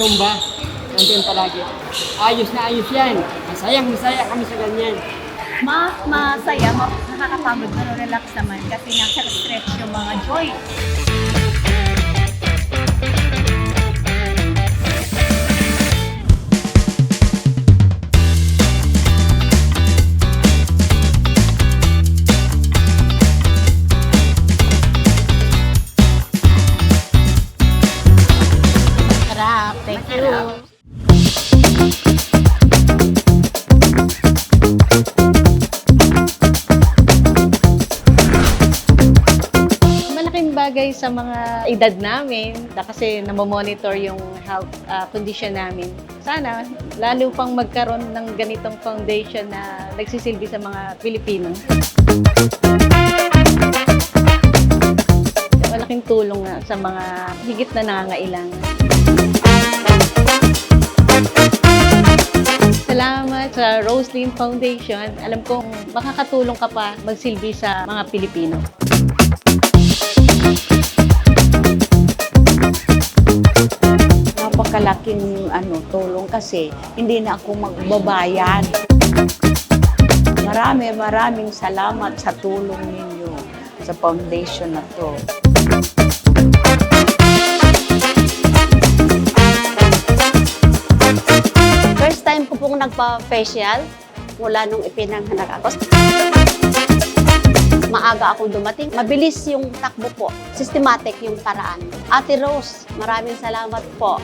Zumba. Nandun palagi. Ayos na ayos yan. Masaya kami sa ganyan. Masaya, nakakapagod, pero relax naman kasi nasa stress yung mga joints. Sarap, thank you. Malaking bagay sa mga edad namin kasi namomonitor yung health condition namin. Sana lalo pang magkaroon ng ganitong foundation na nagsisilbi sa mga Pilipino. Malaking tulong na sa mga higit na nangangailangan. Salamat sa Roslyn Foundation. Alam kong makakatulong ka pa magsilbi sa mga Pilipino. Napakalaking tulong kasi hindi na ako magbabayad. Maraming salamat sa tulong ninyo sa foundation na to. First time ko pong nagpa-facial mula nung ipinanganak ako. Maaga akong dumating. Mabilis yung takbo po. Systematic yung paraan. Ate Rose, maraming salamat po.